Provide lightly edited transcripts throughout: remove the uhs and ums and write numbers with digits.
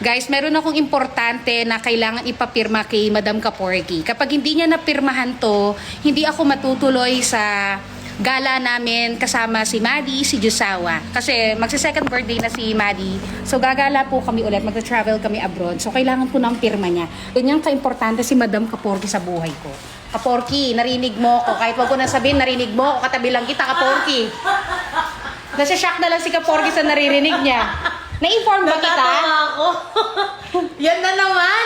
Guys, meron akong importante na kailangan ipapirma kay Madam Kaporky. Kapag hindi niya napirmahan to, hindi ako matutuloy sa gala namin kasama si Maddie, si Jusawa. Kasi magsa-second birthday na si Maddie. So gagala po kami ulit, magta-travel kami abroad. So kailangan po ng pirma niya. Ganyan ka-importante si Madam Kaporky sa buhay ko. Kaporky, narinig mo ko. Kahit wag ko na sabihin, narinig mo ko. Katabi lang kita, Kaporky. Nasa-shock na lang si Kaporky sa naririnig niya. Na-inform ba kita? Natatawa ako. Yan na naman.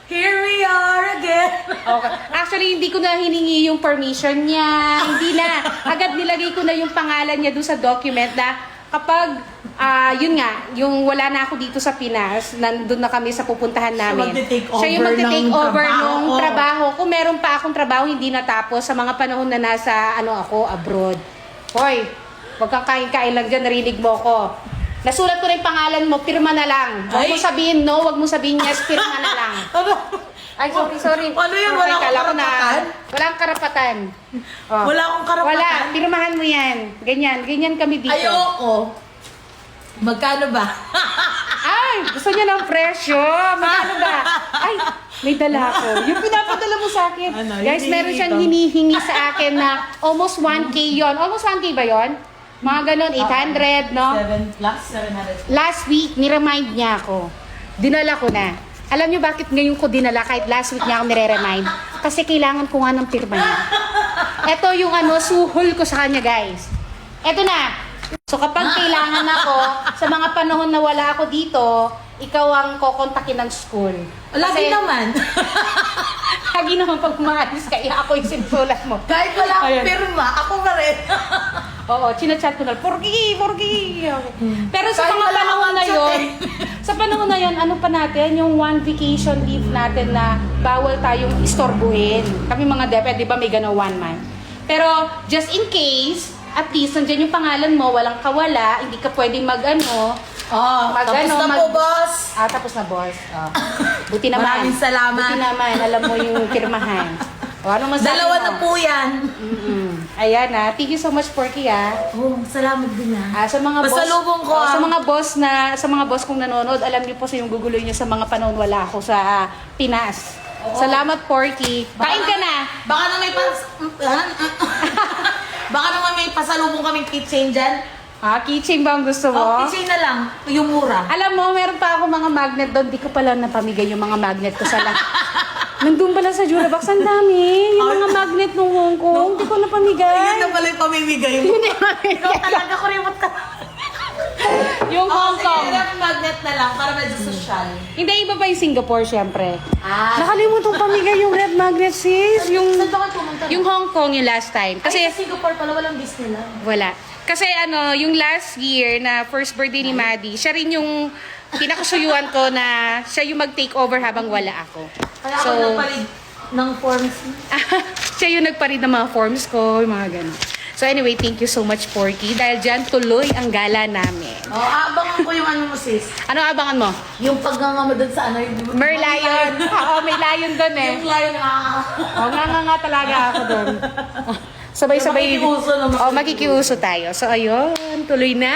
Here we are again. Okay. Actually, hindi ko na hiningi yung permission niya. Hindi na. Agad nilagay ko na yung pangalan niya doon sa document na kapag, yun nga, yung wala na ako dito sa Pinas, nandun na kami sa pupuntahan namin. Siya yung magte-take over nung trabaho. Kung meron pa akong trabaho, hindi natapos sa mga panahon na nasa, ako, abroad. Hoy, wag kang kain-kain lang dyan, narinig mo ko. Nasulat ko na yung pangalan mo, pirma na lang. Huwag mo sabihin no, huwag mo sabihin yes, pirma na lang. Ay, sorry. Ano yun? Wala akong karapatan? Wala akong karapatan. Oh. Wala akong karapatan? Wala, pirmahan mo yan. Ganyan kami dito. Ayoko. Magkano ba? Ay, gusto niya ng presyo. Magkano ba? Ay, may dala ko. Yung pinapadala mo sa akin. Ano, Guys, meron siyang hinihingi sa akin na almost 1K yon. Almost 1K ba yon? Mga ganon, 800, no? 7 plus 700. Last week, ni-remind niya ako. Dinala ko na. Alam niyo bakit ngayon ko dinala kahit last week niya ako nire-remind? Kasi kailangan ko nga ng pirma niya. Ito yung suhol ko sa kanya, guys. Ito na. So kapag kailangan ako, sa mga panahon na wala ako dito, ikaw ang kokontakin ng school. Lagi naman. Lagi naman pag umaalis ka, ako yung sinusulat mo. Kahit wala akong pirma, ako pa rin. Oo, chinachat ko na, Porky. Pero sa Kahit mga wala panahon akong na chat yon, sa panahon na yon, ano pa natin, yung one vacation leave natin na bawal tayong istorbuhin. Kami mga deped, di ba may gano'n 1 month. Pero just in case, at least nandiyan yung pangalan mo, walang kawala, hindi ka pwedeng Tapos na po, boss. Tapos na, boss. Buti naman. Maraming salamat. Buti naman, alam mo yung pirmahan. Ano masabi Dalawa mo? na po yan. Ayan thank you so much, Porky Salamat din sa mga Pasalubong boss, ko, sa mga boss kong nanonood, alam niyo po sa yung guguloy niyo sa mga panahon wala ako sa Pinas. Salamat, Porky. Kain ka na. Baka na may baka naman may pasalubong kaming keychain dyan. Keychain ba ang gusto mo? Keychain na lang. Yung mura. Alam mo, meron pa ako mga magnet doon. Di ko pala napamigay yung mga magnet ko sa nandun pala sa Jurabox, ang dami. Yung mga magnet ng Hong Kong, di ko napamigay. Yun na pala yung pamimigay mo. Ikaw talaga kurimot ka. Yung Hong Kong. Sige, magnet na lang para medyo social. Hindi, iba pa yung Singapore, syempre. Nakalimutan pamigay yung red magnet, sis. Saan ba kayo pumunta? Yung Hong Kong yung last time. Kasi Kasi, Singapore pala walang Disneyland. wala. Kasi yung last year na first birthday ni Maddie, siya rin yung pinakasuyuan ko na siya yung mag-take over habang wala ako. Kaya ako nagpalit ng forms. Siya yung nagparid ng mga forms ko, yung mga ganun. So anyway, thank you so much, Porky. Dahil dyan, tuloy ang gala namin. Abangan ko yung sis. Ano abangan mo? Yung pagganga mo doon sa yung... Merlion. Oo, may lion doon eh. Yung lion nga talaga ako doon. Sabay-sabay. Makikiuso naman. Makikiuso tayo. So ayun, tuloy na.